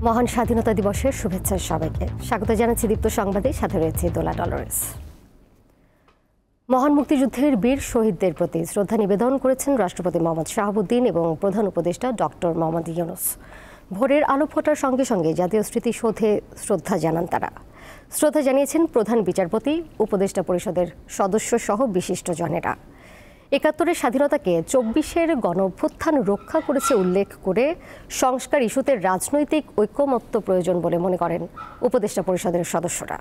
মহান স্বাধীনতা দিবসের শুভেচ্ছা সবাইকে। স্বাগত জানাচ্ছি দীপ্ত সংবাদে, সাথে রয়েছে দোলা ডলরেস। মহান মুক্তিযুদ্ধের বীর শহীদদের প্রতি শ্রদ্ধা নিবেদন করেছেন রাষ্ট্রপতি মোহাম্মদ শাহাবুদ্দিন এবং প্রধান উপদেষ্টা ডক্টর মোহাম্মদ ইউনূস। ভোরের আলো ফোটার সঙ্গে সঙ্গে জাতীয় স্মৃতিসৌধে শ্রদ্ধা জানান তারা। শ্রদ্ধা জানিয়েছেন প্রধান বিচারপতি, উপদেষ্টা পরিষদের সদস্য সহ বিশিষ্টজনেরা। ৭১-এর স্বাধীনতাকে ২৪-এর গণঅভ্যুত্থান রক্ষা করেছে উল্লেখ করে সংস্কার ইস্যুতে রাজনৈতিক ঐকমত্য প্রয়োজন বলে মনে করেন উপদেষ্টা পরিষদের সদস্যরা।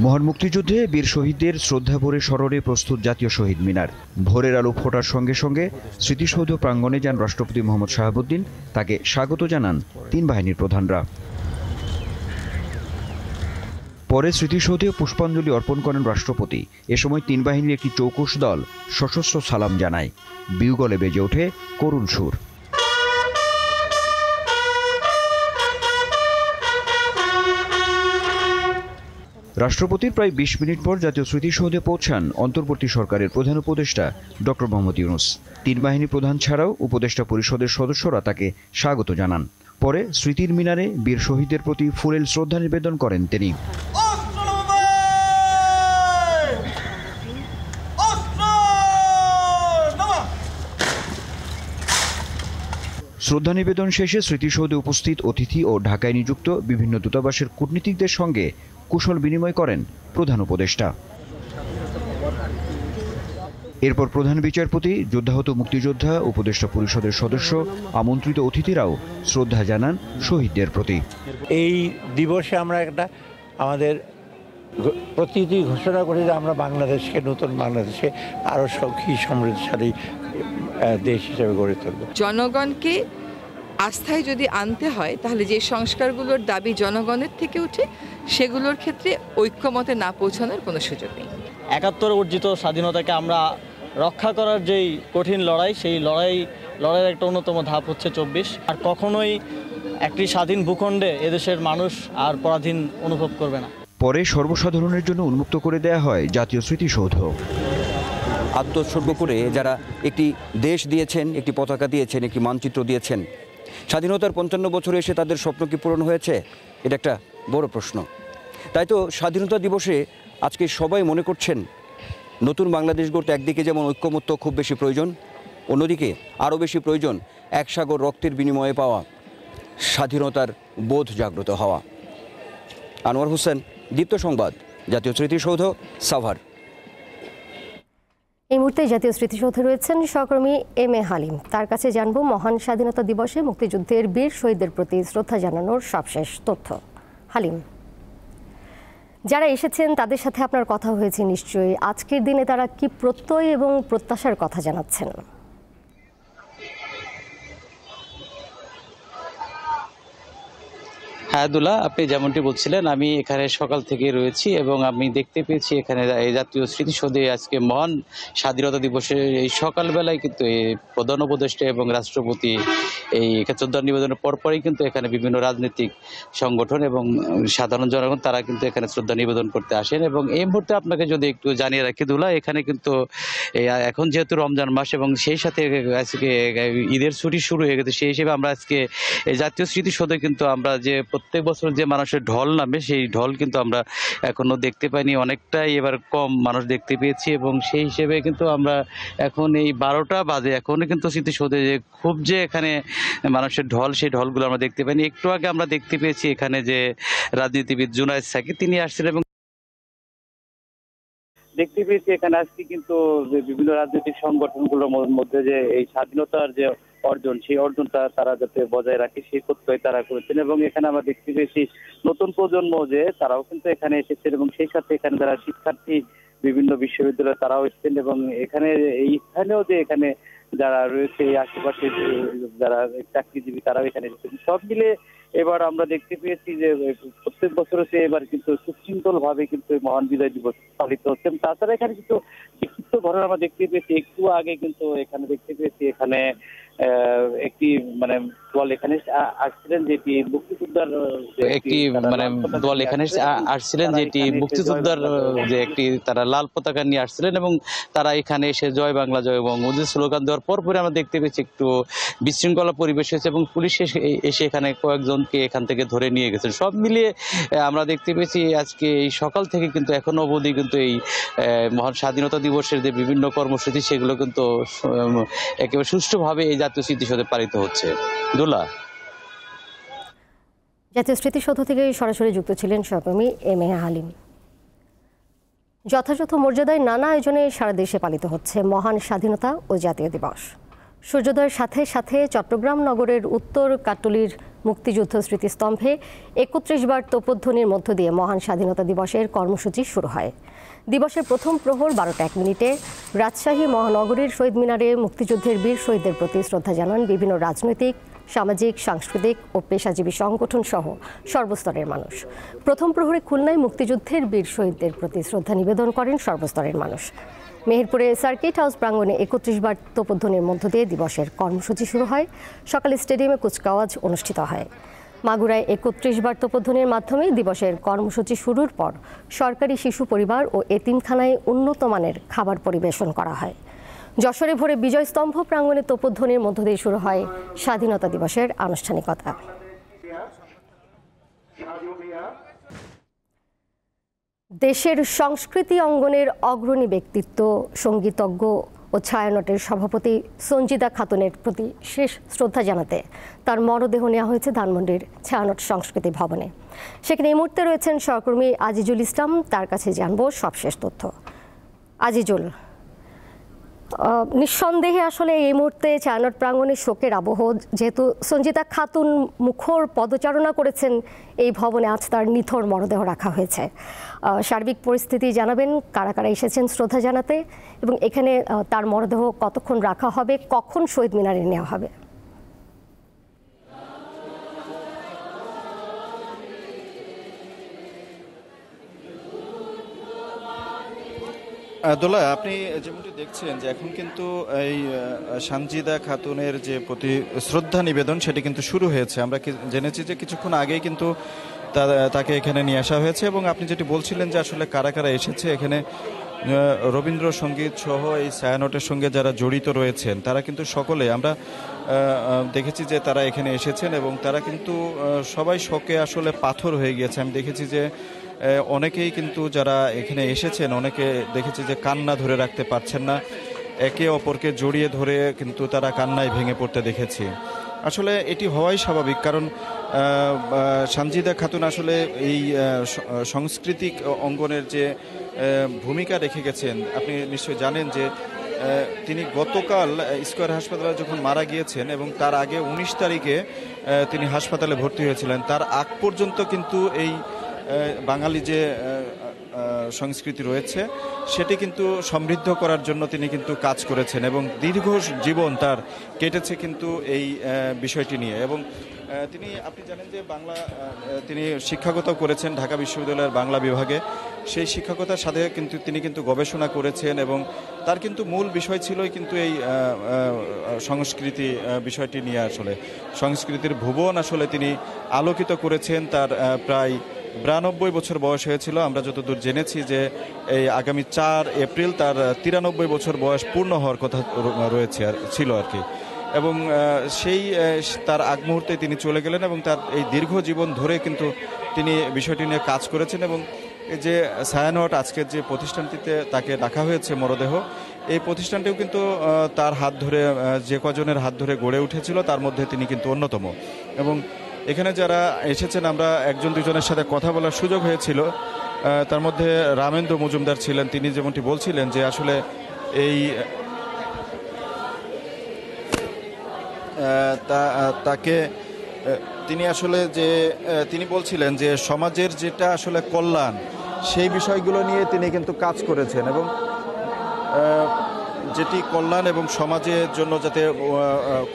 মহান মুক্তিযুদ্ধে বীর শহীদদের শ্রদ্ধাভরে স্মরণে প্রস্তুত জাতীয় শহীদ মিনার। ভোরের আলো ফোটার সঙ্গে সঙ্গে স্মৃতিসৌধ প্রাঙ্গণে যান রাষ্ট্রপতি মোহাম্মদ শাহাবুদ্দিন। তাকে স্বাগত জানান তিন বাহিনীর প্রধানরা। পরে স্মৃতিসৌধে পুষ্পাঞ্জলি অর্পণ করেন রাষ্ট্রপতি। এ সময় তিন বাহিনীর একটি চৌকস দল সশস্ত্র সালাম জানায়। বিউগলে বেজে ওঠে করুণ সুর। রাষ্ট্রপতির প্রায় ২০ মিনিট পর জাতীয় স্মৃতিসৌধে পৌঁছান অন্তর্বর্তী সরকারের প্রধান উপদেষ্টা ডক্টর মোহাম্মদ ইউনূস। তিন বাহিনী প্রধান ছাড়াও উপদেষ্টা পরিষদের সদস্যরা তাকে স্বাগত জানান। পরে স্মৃতির মিনারে বীর শহীদদের প্রতি ফুলেল শ্রদ্ধা নিবেদন করেন তিনি। শ্রদ্ধা নিবেদন শেষে স্মৃতিসৌধে উপস্থিত অতিথি ও ঢাকায় নিযুক্ত বিভিন্ন দূতাবাসের কূটনীতিকদের সঙ্গে কুশল বিনিময় করেন প্রধান উপদেষ্টা। এরপর প্রধান বিচারপতি, যোদ্ধাহত মুক্তিযোদ্ধা, উপদেষ্টা পরিষদের সদস্য, আমন্ত্রিত অতিথিরাও শ্রদ্ধা জানান শহীদদের প্রতি। এই দিবসে আমরা একটা আমাদের প্রতিটি ঘোষণা করি যে আমরা বাংলাদেশকে, নতুন বাংলাদেশে আরও সখী সমৃদ্ধশালী দেশ হিসেবে গড়ে তুলব। জনগণকে আস্থায় যদি আনতে হয়, তাহলে যে সংস্কারগুলোর দাবি জনগণের থেকে উঠে, সেগুলোর ক্ষেত্রে ঐক্যমতে না পৌঁছানোর কোনো সুযোগ নেই। ৭১ অর্জিত স্বাধীনতাকে আমরা রক্ষা করার যেই কঠিন লড়াই, সেই লড়াইয়ের একটা অন্যতম ধাপ হচ্ছে ২৪। আর কখনোই একটি স্বাধীন ভূখণ্ডে এদেশের মানুষ আর পরাধীন অনুভব করবে না। পরে সর্বসাধারণের জন্য উন্মুক্ত করে দেয়া হয় জাতীয় স্মৃতিসৌধ। আত্মোৎসর্গ করে যারা একটি দেশ দিয়েছেন, একটি পতাকা দিয়েছেন, একটি মানচিত্র দিয়েছেন, স্বাধীনতার ৫৫ বছরে এসে তাদের স্বপ্ন কি পূরণ হয়েছে? এটা একটা বড় প্রশ্ন। তাই তো স্বাধীনতা দিবসে আজকে সবাই মনে করছেন নতুন বাংলাদেশ গড়তে একদিকে যেমন ঐক্যমত্য খুব বেশি প্রয়োজন, অন্যদিকে আরও বেশি প্রয়োজন এক সাগর রক্তের বিনিময়ে পাওয়া স্বাধীনতার বোধ জাগ্রত হওয়া। আনোয়ার হোসেন, দীপ্ত সংবাদ, জাতীয় স্মৃতিসৌধ, সাভার। এই মুহূর্তে জাতীয় স্মৃতিসৌধে রয়েছেন সহকর্মী এম এ হালিম। তার কাছে জানবো মহান স্বাধীনতা দিবসে মুক্তিযুদ্ধের বীর শহীদদের প্রতি শ্রদ্ধা জানানোর সবশেষ তথ্য। হালিম, যারা এসেছেন তাদের সাথে আপনার কথা হয়েছে নিশ্চয়ই। আজকের দিনে তারা কি প্রত্যয় এবং প্রত্যাশার কথা জানাচ্ছেন? হ্যাঁ দুলা, আপনি যেমনটি বলছিলেন, আমি এখানে সকাল থেকে রয়েছি এবং আমি দেখতে পেয়েছি এখানে জাতীয় স্মৃতিসৌধে আজকে মহান স্বাধীনতা দিবসে এই সকালবেলায় কিন্তু এই প্রধান উপদেষ্টা এবং রাষ্ট্রপতি এই শ্রদ্ধা নিবেদনের পরপরই কিন্তু এখানে বিভিন্ন রাজনৈতিক সংগঠন এবং সাধারণ জনগণ তারা কিন্তু এখানে শ্রদ্ধা নিবেদন করতে আসেন। এবং এই মুহূর্তে আপনাকে যদি একটু জানিয়ে রাখি দুলা, এখানে কিন্তু এখন যেহেতু রমজান মাস এবং সেই সাথে আজকে ঈদের ছুটি শুরু হয়ে গেছে, সেই হিসেবে আমরা আজকে এই জাতীয় স্মৃতিসৌধে কিন্তু আমরা যে প্রত্যেক বছর যে মানুষের ঢল নামে, সেই ঢল কিন্তু আমরা এখনো দেখতে পাইনি, অনেকটাই এবার কম মানুষ দেখতে পেয়েছি। এবং সেই হিসেবে কিন্তু আমরা এখন এই ১২টা বাজে এখনো কিন্তু স্মৃতিসৌধে যে খুব যে এখানে মানুষের ঢল, সেই ঢলগুলো আমরা দেখতে পাইনি। একটু আগে আমরা দেখতে পেয়েছি এখানে যে রাজনীতিবিদ জুনায়েদ সাকি তিনি আসছেন এবং দেখতে পেয়েছি এখানে আজকে কিন্তু বিভিন্ন রাজনৈতিক সংগঠনগুলোর মধ্যে যে এই স্বাধীনতার যে অর্জন, সেই অর্জনটা তারা যাতে বজায় রাখে সেই প্রত্যয় তারা করেছেন। এবং এখানে আমরা দেখতে পেয়েছি নতুন প্রজন্ম যে তারাও কিন্তু এখানে এসেছেন এবং সেই সাথে এখানে যারা শিক্ষার্থী বিভিন্ন বিশ্ববিদ্যালয়ে তারাও এসেছেন। এবং এখানে এই স্থানেও যে এখানে যারা রয়েছে এই আশেপাশে যারা চাকরিজীবী তারাও এখানে এসেছেন। সব মিলে এবার আমরা দেখতে পেয়েছি যে প্রত্যেক বছর হচ্ছে এবার কিন্তু সুশৃঙ্খল ভাবে কিন্তু মহান বিজয় দিবস পালিত হচ্ছে। তাছাড়া এখানে কিন্তু বিক্ষিপ্ত ঘটনা আমরা দেখতে পেয়েছি। একটু আগে কিন্তু এখানে দেখতে পেয়েছি এখানে একটি মানে দল এখানে আসছিলেন, যেটি মুক্তিযোদ্ধার একটি মানে দল এখানে আসছিলেন, যেটি মুক্তিযোদ্ধার যে একটি তারা লাল পতাকা নিয়ে আসছিলেন এবং তারা এখানে এসে জয় বাংলা জয় বঙ্গবন্ধু স্লোগান দেওয়ার পরে আমরা দেখতে পেয়েছি একটু বিশৃঙ্খলা পরিবেশ হয়েছে এবং পুলিশ এসে এখানে কয়েকজনকে এখান থেকে ধরে নিয়ে গেছে। সব মিলিয়ে আমরা দেখতে পেয়েছি আজকে এই সকাল থেকে কিন্তু এখনো অবধি কিন্তু এই মহান স্বাধীনতা দিবসের যে বিভিন্ন কর্মসূচি সেগুলো কিন্তু একেবারে সুষ্ঠুভাবে এই জাতীয় স্মৃতিসৌধে পালিত হচ্ছে। দোলা, জাতীয় স্মৃতিসৌধ থেকে সরাসরি যুক্ত ছিলেন সহকর্মী এম এ হালিম। যথাযথ মর্যাদায় নানা আয়োজনে সারা দেশে পালিত হচ্ছে মহান স্বাধীনতা ও জাতীয় দিবস। সূর্যোদয়ের সাথে সাথে চট্টগ্রাম নগরের উত্তর কাট্টলীর মুক্তিযুদ্ধ স্মৃতিস্তম্ভে ৩১ বার তোপধ্বনির মধ্য দিয়ে মহান স্বাধীনতা দিবসের কর্মসূচি শুরু হয়। দিবসের প্রথম প্রহর ১২টা ১ মিনিটে রাজশাহী মহানগরীর শহীদ মিনারে মুক্তিযুদ্ধের বীর শহীদদের প্রতি শ্রদ্ধা জানান বিভিন্ন রাজনৈতিক, সামাজিক, সাংস্কৃতিক ও পেশাজীবী সংগঠন সহ সর্বস্তরের মানুষ। প্রথম প্রহরে খুলনায় মুক্তিযুদ্ধের বীর শহীদদের প্রতি শ্রদ্ধা নিবেদন করেন সর্বস্তরের মানুষ। মেহেরপুরে সার্কিট হাউস প্রাঙ্গণে ৩১ বার তোপধ্বনির মধ্য দিয়ে দিবসের কর্মসূচি শুরু হয়। সকালে স্টেডিয়ামে কুচকাওয়াজ অনুষ্ঠিত হয়। মাগুরায় ৩১ বার তোপধ্বনির মাধ্যমে দিবসের কর্মসূচি শুরুর পর সরকারি শিশু পরিবার ও এতিমখানায় উন্নত মানের খাবার পরিবেশন করা হয়। যশোরে ভোরে বিজয়স্তম্ভ প্রাঙ্গণে তোপধ্বনির মধ্য দিয়ে শুরু হয় স্বাধীনতা দিবসের আনুষ্ঠানিকতা। দেশের সংস্কৃতি অঙ্গনের অগ্রণী ব্যক্তিত্ব, সঙ্গীতজ্ঞ ও ছায়ানটের সভাপতি সঞ্জিদা খাতুনের প্রতি শেষ শ্রদ্ধা জানাতে তার মরদেহ নেওয়া হয়েছে ধানমন্ডির ছায়ানট সংস্কৃতি ভবনে। সেখানে এই মুহূর্তে রয়েছেন সহকর্মী আজিজুল ইসলাম, তার কাছে জানবো সবশেষ তথ্য। আজিজুল, নিঃসন্দেহে আসলে এই মুহূর্তে ছায়ানট প্রাঙ্গণে শোকের আবহ, যেহেতু সঞ্জিদা খাতুন মুখর পদচারণা করেছেন এই ভবনে, আজ তার নিথর মরদেহ রাখা হয়েছে। সার্বিক পরিস্থিতি জানাবেন, কারা কারা এসেছেন শ্রদ্ধা জানাতে এবং এখানে তার মরদেহ কতক্ষণ রাখা হবে, কখন শহীদ মিনারে নেওয়া হবে? দোলা, আপনি যেমনটি দেখছেন যে এখন কিন্তু এই সঞ্জিদা খাতুনের যে প্রতি শ্রদ্ধা নিবেদন সেটি কিন্তু শুরু হয়েছে। আমরা জেনেছি যে কিছুক্ষণ আগেই কিন্তু তাকে এখানে নিয়ে আসা হয়েছে এবং আপনি যেটি বলছিলেন যে আসলে কারা কারা এসেছে, এখানে রবীন্দ্রসঙ্গীত সহ এই ছায়ানটের সঙ্গে যারা জড়িত রয়েছেন তারা কিন্তু সকলে আমরা দেখেছি যে তারা এখানে এসেছেন এবং তারা কিন্তু সবাই শোকে আসলে পাথর হয়ে গিয়েছে। আমি দেখেছি যে অনেকেই কিন্তু যারা এখানে এসেছেন অনেকে দেখেছি যে কান্না ধরে রাখতে পারছেন না, একে অপরকে জড়িয়ে ধরে কিন্তু তারা কান্নায় ভেঙে পড়তে দেখেছি। আসলে এটি হওয়াই স্বাভাবিক, কারণ সঞ্জিদা খাতুন আসলে এই সাংস্কৃতিক অঙ্গনের যে ভূমিকা রেখে গেছেন, আপনি নিশ্চয়ই জানেন যে তিনি গতকাল স্কয়ার হাসপাতালে যখন মারা গিয়েছেন এবং তার আগে ১৯ তারিখে তিনি হাসপাতালে ভর্তি হয়েছিলেন, তার আগ পর্যন্ত কিন্তু এই বাঙালি যে সংস্কৃতি রয়েছে সেটি কিন্তু সমৃদ্ধ করার জন্য তিনি কিন্তু কাজ করেছেন এবং দীর্ঘ জীবন তার কেটেছে কিন্তু এই বিষয়টি নিয়ে। এবং আপনি জানেন যে তিনি শিক্ষকতা করেছেন ঢাকা বিশ্ববিদ্যালয়ের বাংলা বিভাগে। সেই শিক্ষকতার সাথে কিন্তু তিনি কিন্তু গবেষণা করেছেন এবং তার কিন্তু মূল বিষয় ছিলই কিন্তু এই সংস্কৃতি বিষয়টি নিয়ে। আসলে সংস্কৃতির ভুবন আসলে তিনি আলোকিত করেছেন। তার প্রায় ৯২ বছর বয়স হয়েছিল। আমরা যতদূর জেনেছি যে এই আগামী ৪ এপ্রিল তার ৯৩ বছর বয়স পূর্ণ হওয়ার কথা ছিল আর কি। এবং সেই তার আগ মুহূর্তে তিনি চলে গেলেন এবং তার এই দীর্ঘ জীবন ধরে কিন্তু তিনি বিষয়টি নিয়ে কাজ করেছেন। এবং এই যে ছায়ানট আজকের যে প্রতিষ্ঠানটিতে তাকে রাখা হয়েছে মরদেহ, এই প্রতিষ্ঠানটিও কিন্তু তার হাত ধরে, যে কজনের হাত ধরে গড়ে উঠেছিল তার মধ্যে তিনি কিন্তু অন্যতম। এবং এখানে যারা এসেছেন আমরা একজন দুজনের সাথে কথা বলার সুযোগ হয়েছিল, তার মধ্যে রামেন্দ্র মজুমদার ছিলেন। তিনি যেমনটি বলছিলেন যে আসলে এই তাকে তিনি আসলে যে তিনি বলছিলেন যে সমাজের যেটা আসলে কল্যাণ সেই বিষয়গুলো নিয়ে তিনি কিন্তু কাজ করেছেন এবং যেটি কল্যাণ এবং সমাজের জন্য যাতে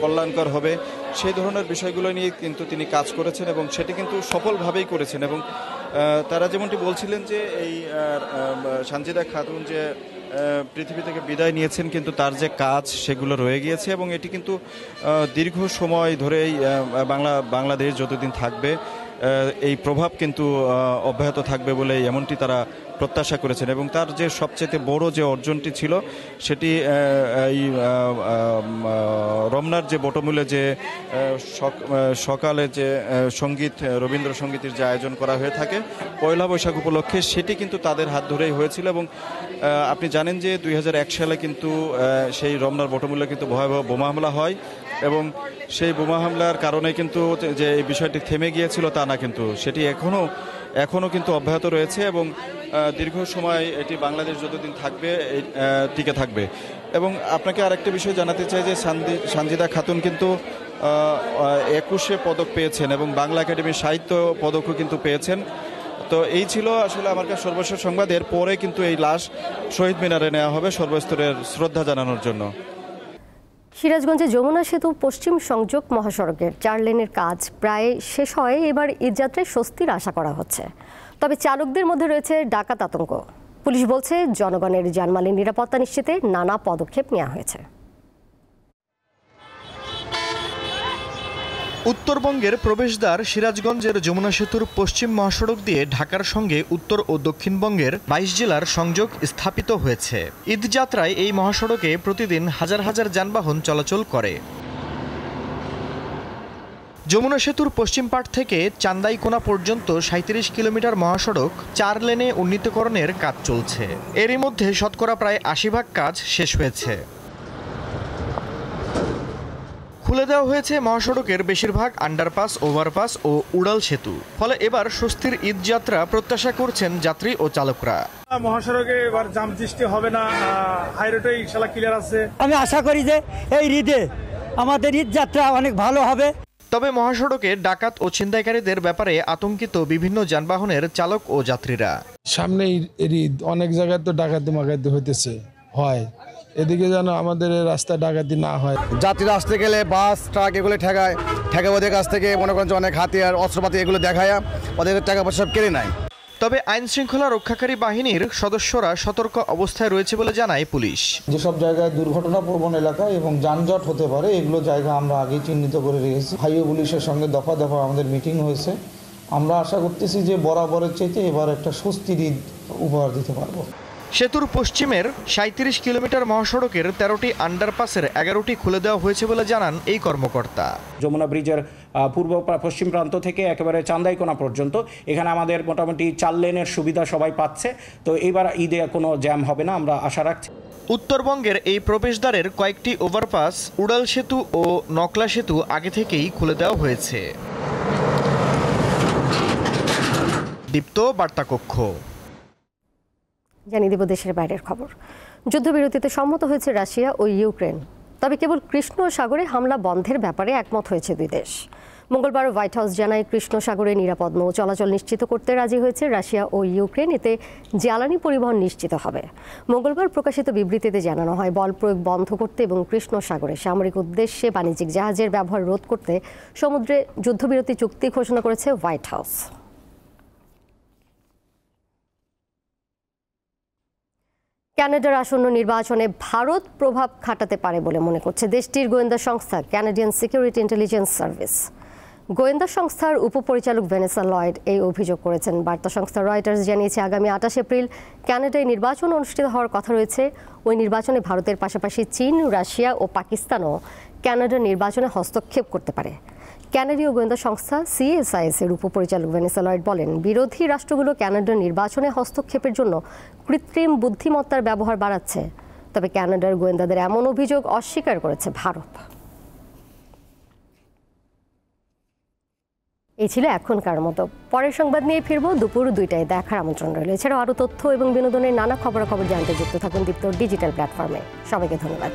কল্যাণকর হবে সেই ধরনের বিষয়গুলো নিয়ে কিন্তু তিনি কাজ করেছেন এবং সেটি কিন্তু সফলভাবেই করেছেন। এবং তারা যেমনটি বলছিলেন যে এই সঞ্জিদা খাতুন যে পৃথিবী থেকে বিদায় নিয়েছেন, কিন্তু তার যে কাজ সেগুলো রয়ে গিয়েছে এবং এটি কিন্তু দীর্ঘ সময় ধরেই বাংলাদেশ যতদিন থাকবে এই প্রভাব কিন্তু অব্যাহত থাকবে বলে এমনটি তারা প্রত্যাশা করেছেন। এবং তার যে সবচেয়ে বড় যে অর্জনটি ছিল সেটি এই রমনার যে বটমূলে যে সকালে যে সঙ্গীত রবীন্দ্রসঙ্গীতের যে আয়োজন করা হয়ে থাকে পয়লা বৈশাখ উপলক্ষে, সেটি কিন্তু তাদের হাত ধরেই হয়েছিল। এবং আপনি জানেন যে 2001 সালে কিন্তু সেই রমনার বটমূলে কিন্তু ভয়াবহ বোমা হামলা হয় এবং সেই বোমা হামলার কারণে কিন্তু যে এই বিষয়টি থেমে গিয়েছিল তা না, কিন্তু সেটি এখনও কিন্তু অব্যাহত রয়েছে এবং দীর্ঘ সময় এটি বাংলাদেশ যতদিন থাকবে টিকে থাকবে। এবং আপনাকে আরেকটা বিষয় জানাতে চাই যে সানজিদা খাতুন কিন্তু 21 পদক পেয়েছেন এবং বাংলা একাডেমির সাহিত্য পদকও কিন্তু পেয়েছেন। তো এই ছিল আসলে আমার কাছে সর্বশেষ সংবাদ। এরপরে কিন্তু এই লাশ শহীদ মিনারে নেওয়া হবে সর্বস্তরের শ্রদ্ধা জানানোর জন্য। সিরাজগঞ্জে যমুনা সেতু পশ্চিম সংযোগ মহাসড়কের 4 লেনের কাজ প্রায় শেষ হয়। এবার ঈদযাত্রায় স্বস্তির আশা করা হচ্ছে, তবে চালকদের মধ্যে রয়েছে ডাকাত আতঙ্ক। পুলিশ বলছে জনগণের জানমালের নিরাপত্তা নিশ্চিতে নানা পদক্ষেপ নেওয়া হয়েছে। উত্তরবঙ্গের প্রবেশদ্বার সিরাজগঞ্জের যমুনা সেতুর পশ্চিম মহাসড়ক দিয়ে ঢাকার সঙ্গে উত্তর ও দক্ষিণবঙ্গের 22 জেলার সংযোগ স্থাপিত হয়েছে। ঈদযাত্রায় এই মহাসড়কে প্রতিদিন হাজার হাজার যানবাহন চলাচল করে। যমুনা সেতুর পশ্চিম পাড় থেকে চান্দাইকোনা পর্যন্ত 37 কিলোমিটার মহাসড়ক 4 লেনে উন্নীতকরণের কাজ চলছে। এরই মধ্যে শতকরা প্রায় 80% কাজ শেষ হয়েছে। খুলে দেওয়া হয়েছে মহাসড়কের বেশিরভাগ আন্ডারপাস, ওভারপাস ও উড়াল সেতু। ফলে এবার স্বস্তির ঈদযাত্রা প্রত্যাশা করছেন যাত্রী ও চালকরা। মহাসড়কে এবার জাম সৃষ্টি হবে না, হাইরোডে ইনশাআল্লাহ ক্লিয়ার আছে। আমি আশা করি যে এই ঈদে আমাদের ঈদযাত্রা অনেক ভালো হবে। তবে মহাসড়কে ডাকাত ও ছিনতাইকারীদের ব্যাপারে আতঙ্কিত বিভিন্ন যানবাহনের চালক ও যাত্রীরা। সামনে ঈদ, অনেক জায়গায় তো ডাকাতি মাকাতি হইতেছে হয়, এদিকে যেন আমাদের রাস্তায় ডাকাতি না হয়। যাত্রীরা আসতে গেলে বাস ট্রাক এগুলো ঠেকায় ওদের কাছ থেকে মনে করেন যে অনেক হাতিয়ার অস্ত্রপাতি এগুলো দেখায় ওদের টাকা পয়সা সব কেড়ে নেয়। তবে আইন শৃঙ্খলা রক্ষাকারী বাহিনীর সদস্যরা সতর্ক অবস্থায় রয়েছে বলে জানায় পুলিশ। যেসব জায়গায় দুর্ঘটনাপ্রবণ এলাকা এবং যানজট হতে পারে এগুলো জায়গা আমরা আগেই চিহ্নিত করে রেখেছি। হাইওয়ে পুলিশের সঙ্গে দফা দফা আমাদের মিটিং হয়েছে। আমরা আশা করতেছি যে বরাবরের চাইতে এবার একটা স্বস্তির ঈদ উপহার দিতে পারবো। সেতুর পশ্চিমের 37 কিলোমিটার মহাসড়কের 13টি আন্ডারপাসের 11টি খুলে দেওয়া হয়েছে বলে জানান এই কর্মকর্তা। যমুনা ব্রিজের পূর্ব পশ্চিম প্রান্ত থেকে একেবারে চান্দাইকোনা পর্যন্ত এখানে আমাদের মোটামুটি 4 লেনের সুবিধা সবাই পাচ্ছে। তো এবার ঈদে কোনো জ্যাম হবে না আমরা আশা রাখছি। উত্তরবঙ্গের এই প্রবেশদ্বারের কয়েকটি ওভারপাস, উড়াল সেতু ও নকলা সেতু আগে থেকেই খুলে দেওয়া হয়েছে। দীপ্ত বার্তা কক্ষ। জানিয়ে দেব দেশের বাইরের খবর। যুদ্ধবিরতিতে সম্মত হয়েছে রাশিয়া ও ইউক্রেন, তবে কেবল কৃষ্ণ সাগরে হামলা বন্ধের ব্যাপারে একমত হয়েছে দুই দেশ। মঙ্গলবার হোয়াইট হাউস জানায় কৃষ্ণ সাগরে নিরাপদ নৌ চলাচল নিশ্চিত করতে রাজি হয়েছে রাশিয়া ও ইউক্রেন। এতে জ্বালানি পরিবহন নিশ্চিত হবে। মঙ্গলবার প্রকাশিত বিবৃতিতে জানানো হয় বল প্রয়োগ বন্ধ করতে এবং কৃষ্ণ সাগরে সামরিক উদ্দেশ্যে বাণিজ্যিক জাহাজের ব্যবহার রোধ করতে সমুদ্রে যুদ্ধবিরতি চুক্তি ঘোষণা করেছে হোয়াইট হাউস। কানাডার আসন্ন নির্বাচনে ভারত প্রভাব খাটাতে পারে বলে মনে করছে দেশটির গোয়েন্দা সংস্থা কানাডিয়ান সিকিউরিটি ইন্টেলিজেন্স সার্ভিস। গোয়েন্দা সংস্থার উপপরিচালক ভ্যানেসা লয়েড এই অভিযোগ করেছেন। বার্তা সংস্থা রয়টার্স জানিয়েছে আগামী 28 এপ্রিল কানাডায় নির্বাচন অনুষ্ঠিত হওয়ার কথা রয়েছে। ওই নির্বাচনে ভারতের পাশাপাশি চীন, রাশিয়া ও পাকিস্তানও কানাডার নির্বাচনে হস্তক্ষেপ করতে পারে। কানাডীয় গোয়েন্দা সংস্থা CSIS এর উপপরিচালক ভ্যানেসা লয়েড বলেন, বিরোধী রাষ্ট্রগুলো কানাডার নির্বাচনে হস্তক্ষেপের জন্য কৃত্রিম বুদ্ধিমত্তার ব্যবহার বাড়াচ্ছে। তবে কানাডার গোয়েন্দাদের এমন অভিযোগ অস্বীকার করেছে ভারত। এই ছিল এখনকার মতো। পরের সংবাদ নিয়ে ফিরবো দুপুর 2টায়। দেখার আমন্ত্রণ রইল। এছাড়াও আরও তথ্য এবং বিনোদনের নানা খবরাখবর জানতে যুক্ত থাকুন দীপ্ত ডিজিটাল প্ল্যাটফর্মে। সবাইকে ধন্যবাদ।